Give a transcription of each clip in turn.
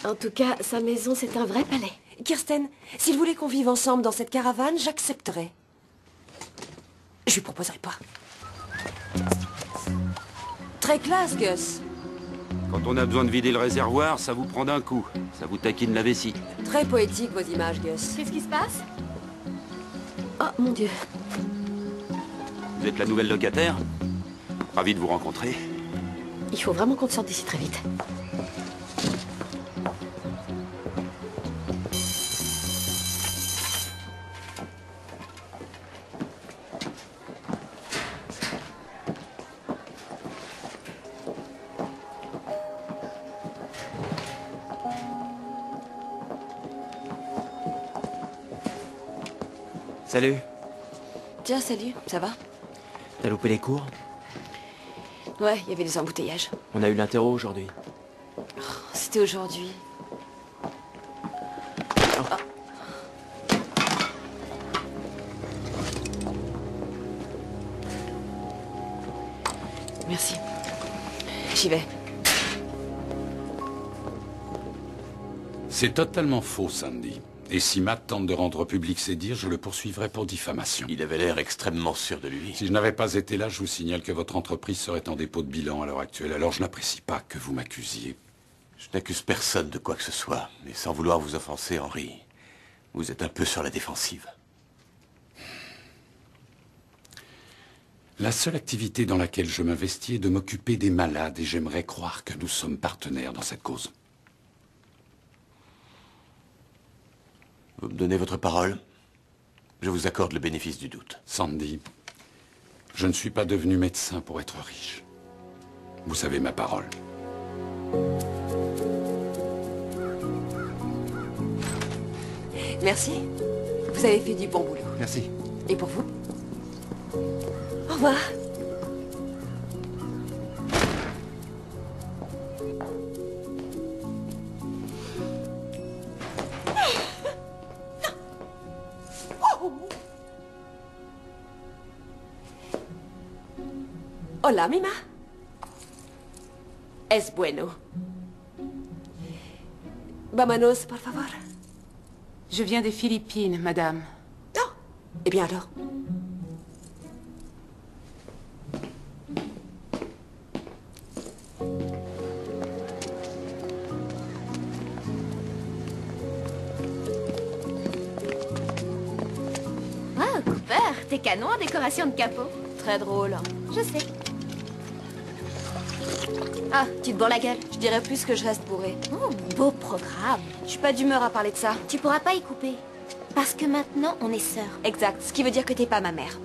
En tout cas, sa maison, c'est un vrai palais. Kirsten, s'il voulait qu'on vive ensemble dans cette caravane, j'accepterais. Je lui proposerai pas. Très classe, Gus. Quand on a besoin de vider le réservoir, ça vous prend d'un coup. Ça vous taquine la vessie. Très poétique, vos images, Gus. Qu'est-ce qui se passe? Oh, mon Dieu. Vous êtes la nouvelle locataire? Ravi de vous rencontrer. Il faut vraiment qu'on te sorte d'ici très vite. Salut. Tiens, salut, ça va? T'as loupé les cours? Ouais, il y avait des embouteillages. On a eu l'interro aujourd'hui. C'était aujourd'hui. Ah. Merci. J'y vais. C'est totalement faux, Sandy. Et si Matt tente de rendre public ses dires, je le poursuivrai pour diffamation. Il avait l'air extrêmement sûr de lui. Si je n'avais pas été là, je vous signale que votre entreprise serait en dépôt de bilan à l'heure actuelle. Alors je n'apprécie pas que vous m'accusiez. Je n'accuse personne de quoi que ce soit. Mais sans vouloir vous offenser, Henry, vous êtes un peu sur la défensive. La seule activité dans laquelle je m'investis est de m'occuper des malades et j'aimerais croire que nous sommes partenaires dans cette cause. Vous me donnez votre parole? Je vous accorde le bénéfice du doute. Sandy, je ne suis pas devenu médecin pour être riche. Vous savez ma parole. Merci. Vous avez fait du bon boulot. Merci. Et pour vous? Au revoir. Hola, Mima. Es bueno. Vámonos, por favor. Je viens des Philippines, madame. Oh, eh bien alors. Ah, Cooper, t'es canon en décoration de capot. Très drôle. Je sais. Ah, tu te bourres la gueule. Je dirais plus que je reste bourrée. Oh, beau programme. Je suis pas d'humeur à parler de ça. Tu pourras pas y couper. Parce que maintenant, on est sœurs. Exact, ce qui veut dire que t'es pas ma mère.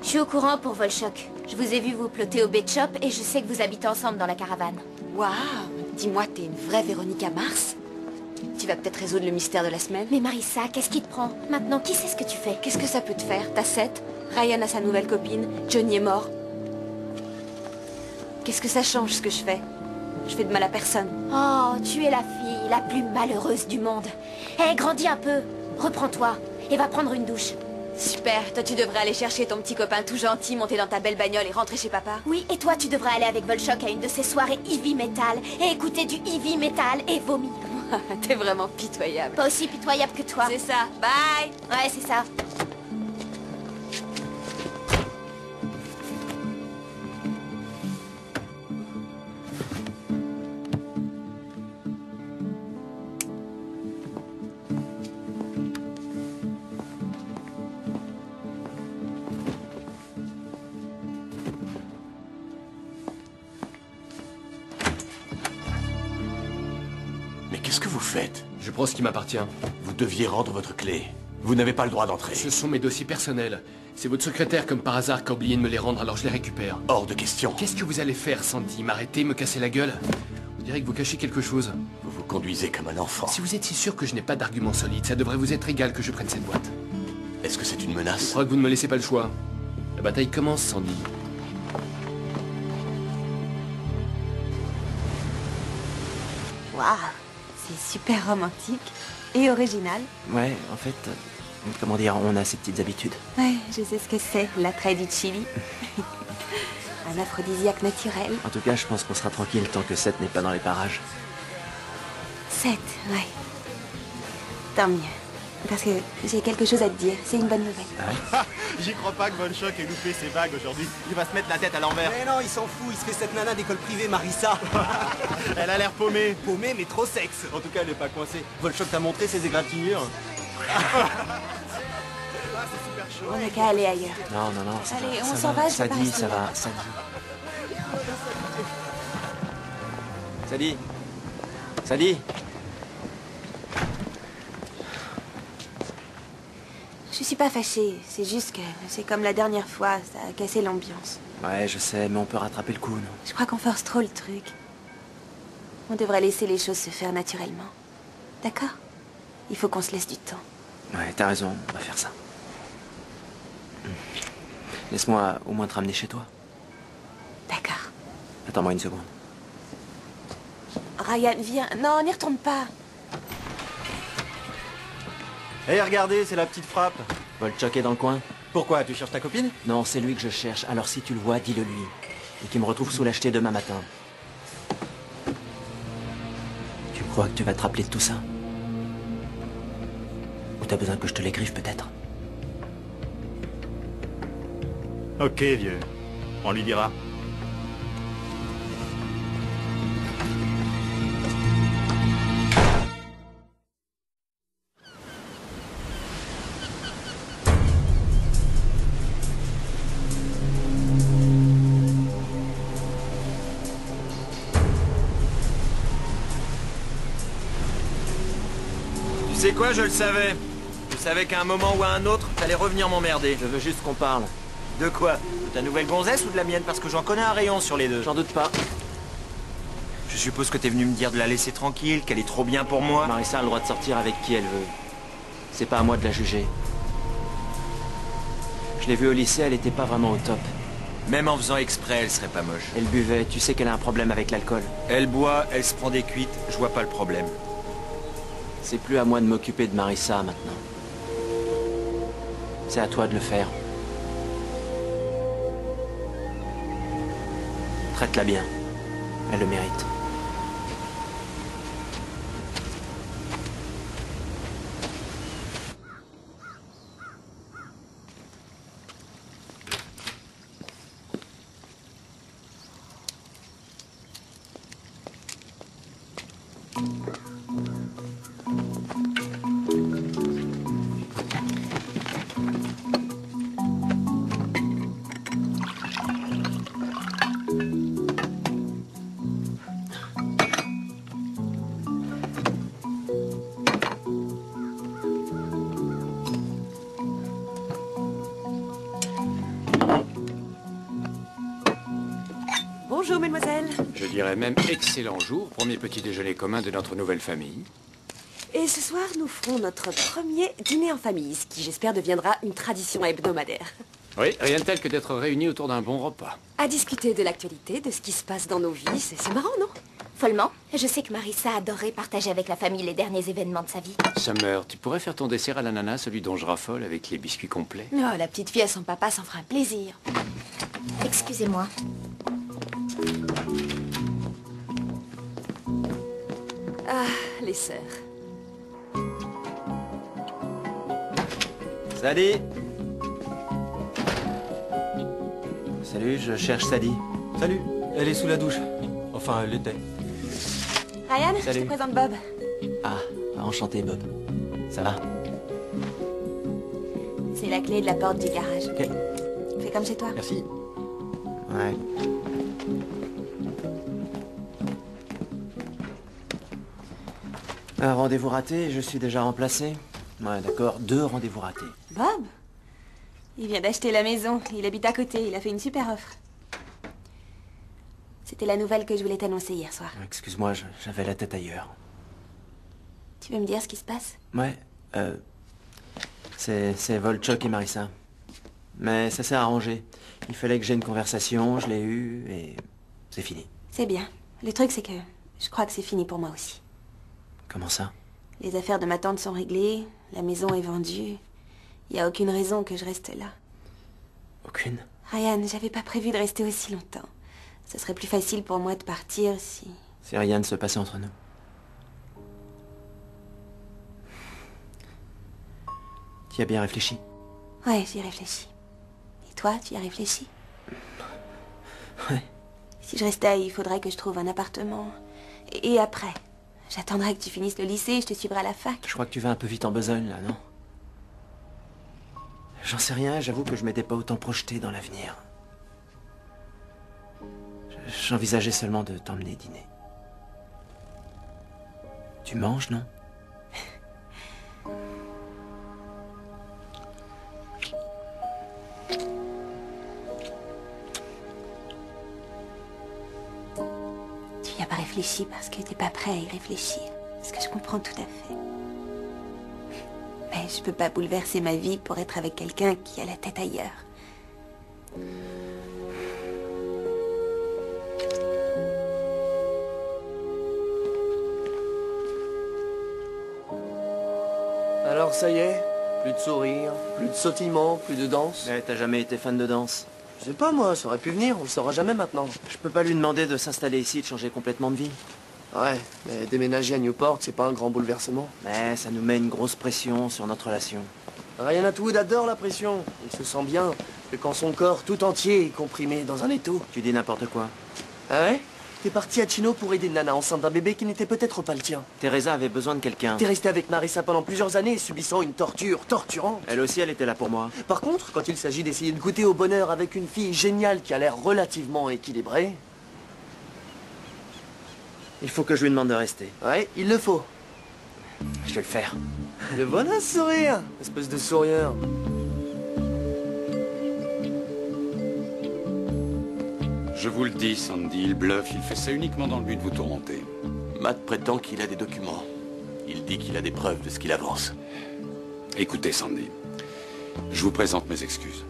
Je suis au courant pour Volchok. Je vous ai vu vous plotter au Bait Shop et je sais que vous habitez ensemble dans la caravane. Waouh. Dis-moi, t'es une vraie Véronica Mars? Tu vas peut-être résoudre le mystère de la semaine. Mais Marissa, qu'est-ce qui te prend? Maintenant, qui sait ce que tu fais? Qu'est-ce que ça peut te faire? T'as 7, Ryan a sa nouvelle copine, Johnny est mort. Qu'est-ce que ça change ce que je fais? Je fais de mal à personne. Oh, tu es la fille la plus malheureuse du monde. Hé, grandis un peu. Reprends-toi et va prendre une douche. Super, toi tu devrais aller chercher ton petit copain tout gentil, monter dans ta belle bagnole et rentrer chez papa. Oui, et toi tu devrais aller avec Volchok à une de ces soirées heavy metal et écouter du heavy metal et vomir. T'es vraiment pitoyable. Pas aussi pitoyable que toi. C'est ça, bye. Ouais, c'est ça. Mais qu'est-ce que vous faites? Je prends ce qui m'appartient. Vous deviez rendre votre clé. Vous n'avez pas le droit d'entrer. Ce sont mes dossiers personnels. C'est votre secrétaire, comme par hasard, qui a oublié de me les rendre, alors je les récupère. Hors de question. Qu'est-ce que vous allez faire, Sandy? M'arrêter, me casser la gueule? On dirait que vous cachez quelque chose. Vous vous conduisez comme un enfant. Si vous êtes si sûr que je n'ai pas d'argument solide, ça devrait vous être égal que je prenne cette boîte. Est-ce que c'est une Je menace? crois que vous ne me laissez pas le choix. La bataille commence, Sandy. Waouh, c'est super romantique et original. Ouais, en fait, comment dire, on a ces petites habitudes. Ouais, je sais ce que c'est, l'attrait du chili. Un aphrodisiaque naturel. En tout cas, je pense qu'on sera tranquille tant que Seth n'est pas dans les parages. 7, ouais. Tant mieux. Parce que j'ai quelque chose à te dire. C'est une bonne nouvelle. J'y crois pas que Von Schock ait loupé ses bagues aujourd'hui. Il va se mettre la tête à l'envers. Mais non, il s'en fout, il se fait cette nana d'école privée, Marissa. Elle a l'air paumée. Paumée, mais trop sexe. En tout cas, elle est pas coincée. Von Schock t'a montré ses égratignures. On n'a qu'à aller ailleurs. Non, non, non, ça Allez, va, on ça s'en va, je ça vais pas dit, rester ça là. va, ça dit. Sadie. Sadie. Je suis pas fâchée. C'est juste que c'est comme la dernière fois. Ça a cassé l'ambiance. Ouais, je sais, mais on peut rattraper le coup, non? Je crois qu'on force trop le truc. On devrait laisser les choses se faire naturellement. D'accord? Il faut qu'on se laisse du temps. Ouais, t'as raison, on va faire ça. Laisse-moi au moins te ramener chez toi. D'accord. Attends-moi une seconde. Ryan, viens. Non, n'y retourne pas. Hé, regardez, c'est la petite frappe. Volchok est dans le coin? Pourquoi, tu cherches ta copine? Non, c'est lui que je cherche. Alors si tu le vois, dis-le lui. Et qu'il me retrouve sous l'acheté demain matin. Tu crois que tu vas te rappeler de tout ça? Ou t'as besoin que je te l'écrive peut-être? Ok, vieux. On lui dira. Tu sais quoi, je le savais. Je savais qu'à un moment ou à un autre, t'allais revenir m'emmerder. Je veux juste qu'on parle. De quoi? De ta nouvelle gonzesse ou de la mienne? Parce que j'en connais un rayon sur les deux. J'en doute pas. Je suppose que t'es venu me dire de la laisser tranquille, qu'elle est trop bien pour moi. Marissa a le droit de sortir avec qui elle veut. C'est pas à moi de la juger. Je l'ai vue au lycée, elle était pas vraiment au top. Même en faisant exprès, elle serait pas moche. Elle buvait, tu sais qu'elle a un problème avec l'alcool. Elle boit, elle se prend des cuites, je vois pas le problème. C'est plus à moi de m'occuper de Marissa maintenant. C'est à toi de le faire. Traite-la bien. Elle le mérite. Bonjour, mademoiselle. Je dirais même excellent jour, premier petit déjeuner commun de notre nouvelle famille. Et ce soir, nous ferons notre premier dîner en famille, ce qui, j'espère, deviendra une tradition hebdomadaire. Oui, rien de tel que d'être réunis autour d'un bon repas. À discuter de l'actualité, de ce qui se passe dans nos vies, c'est marrant, non? Follement. Je sais que Marissa adorerait partager avec la famille les derniers événements de sa vie. Summer, tu pourrais faire ton dessert à l'ananas, celui dont je raffole avec les biscuits complets? Oh, la petite fille à son papa s'en fera un plaisir. Excusez-moi. Ah, les sœurs. Salut. Salut, je cherche Sadie. Salut, elle est sous la douche. Enfin, elle l'était. Ryan, je Salut. te présente Bob. Ah, enchanté Bob. Ça va? C'est la clé de la porte du garage. Ok. Fais comme chez toi. Merci. Ouais. Un rendez-vous raté, je suis déjà remplacé. Ouais, d'accord, 2 rendez-vous ratés. Bob? Il vient d'acheter la maison. Il habite à côté. Il a fait une super offre. C'était la nouvelle que je voulais t'annoncer hier soir. Excuse-moi, j'avais la tête ailleurs. Tu veux me dire ce qui se passe? Ouais, c'est Volchok et Marissa. Mais ça s'est arrangé. Il fallait que j'aie une conversation, je l'ai eue, et c'est fini. C'est bien. Le truc, c'est que je crois que c'est fini pour moi aussi. Comment ça? Les affaires de ma tante sont réglées. La maison est vendue. Il n'y a aucune raison que je reste là. Aucune? Ryan, j'avais pas prévu de rester aussi longtemps. Ce serait plus facile pour moi de partir si... Si rien ne se passait entre nous. Tu y as bien réfléchi? Ouais, j'y réfléchis. Et toi, tu y as réfléchi? Ouais. Si je restais, il faudrait que je trouve un appartement. Et après, j'attendrai que tu finisses le lycée et je te suivrai à la fac. Je crois que tu vas un peu vite en besogne, là, non? J'en sais rien, j'avoue que je m'étais pas autant projeté dans l'avenir. J'envisageais seulement de t'emmener dîner. Tu manges, non? Tu y as pas réfléchi parce que t'es pas prêt à y réfléchir. Ce que je comprends tout à fait. Mais je peux pas bouleverser ma vie pour être avec quelqu'un qui a la tête ailleurs. Alors ça y est, plus de sourire, plus de sautillement, plus de danse. Mais t'as jamais été fan de danse? Je sais pas moi, ça aurait pu venir, on le saura jamais maintenant. Je peux pas lui demander de s'installer ici et de changer complètement de vie. Ouais, mais déménager à Newport, c'est pas un grand bouleversement. Mais ça nous met une grosse pression sur notre relation. Ryan Atwood adore la pression. Il se sent bien que quand son corps tout entier est comprimé dans un étau. Tu dis n'importe quoi. Ah ouais? T'es parti à Chino pour aider une nana enceinte d'un bébé qui n'était peut-être pas le tien. Teresa avait besoin de quelqu'un. T'es resté avec Marissa pendant plusieurs années, subissant une torture torturante. Elle aussi, elle était là pour moi. Par contre, quand il s'agit d'essayer de goûter au bonheur avec une fille géniale qui a l'air relativement équilibrée... Il faut que je lui demande de rester. Ouais, il le faut. Je vais le faire. Le voilà ce sourire, espèce de sourieur. Je vous le dis, Sandy, il bluffe, il fait ça uniquement dans le but de vous tourmenter. Matt prétend qu'il a des documents. Il dit qu'il a des preuves de ce qu'il avance. Écoutez, Sandy, je vous présente mes excuses.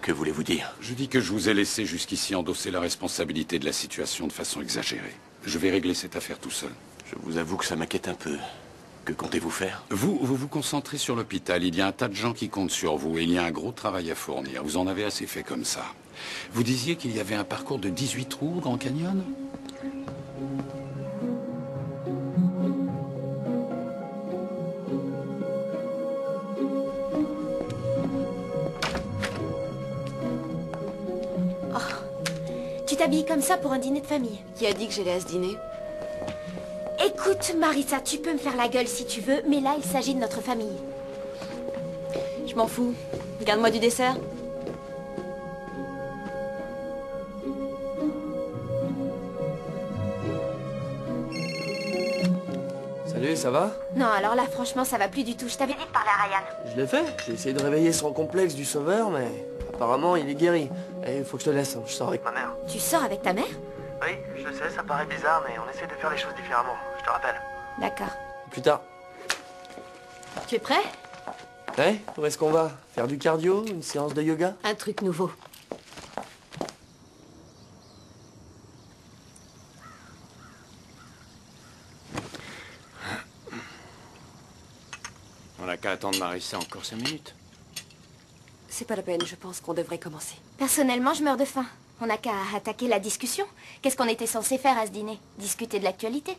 Que voulez-vous dire? Je dis que je vous ai laissé jusqu'ici endosser la responsabilité de la situation de façon exagérée. Je vais régler cette affaire tout seul. Je vous avoue que ça m'inquiète un peu. Que comptez-vous faire? Vous vous concentrez sur l'hôpital. Il y a un tas de gens qui comptent sur vous et il y a un gros travail à fournir. Vous en avez assez fait comme ça. Vous disiez qu'il y avait un parcours de 18 trous au Grand Canyon? Tu t'habilles comme ça pour un dîner de famille? Qui a dit que j'allais à ce dîner? Écoute, Marissa, tu peux me faire la gueule si tu veux, mais là, il s'agit de notre famille. Je m'en fous. Garde-moi du dessert. Salut, ça va? Non, alors là, franchement, ça va plus du tout. Je t'avais dit de parler à Ryan. Je l'ai fait. J'ai essayé de réveiller son complexe du sauveur, mais apparemment il est guéri. Et il faut que je te laisse, je sors avec ma mère. Tu sors avec ta mère? Oui, je sais, ça paraît bizarre, mais on essaie de faire les choses différemment. Je te rappelle. D'accord. Plus tard. Tu es prêt? Ouais, où est-ce qu'on va? Faire du cardio? Une séance de yoga? Un truc nouveau. On n'a qu'à attendre Marissa encore 5 minutes. C'est pas la peine, je pense qu'on devrait commencer. Personnellement, je meurs de faim. On n'a qu'à attaquer la discussion. Qu'est-ce qu'on était censé faire à ce dîner? Discuter de l'actualité.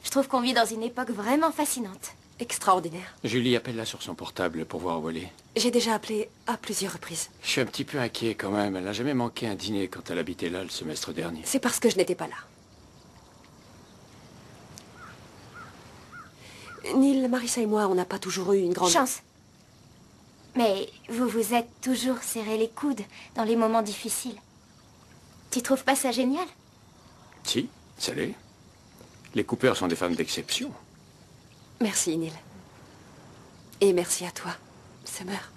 Je trouve qu'on vit dans une époque vraiment fascinante. Extraordinaire. Julie, appelle-la sur son portable pour voir où elle est. J'ai déjà appelé à plusieurs reprises. Je suis un petit peu inquiet quand même. Elle n'a jamais manqué un dîner quand elle habitait là le semestre dernier. C'est parce que je n'étais pas là. Neil, Marissa et moi, on n'a pas toujours eu une grande... Chance. Mais vous vous êtes toujours serré les coudes dans les moments difficiles. Tu trouves pas ça génial? Si, ça l'est. Les Cooper sont des femmes d'exception. Merci, Neil. Et merci à toi, Summer.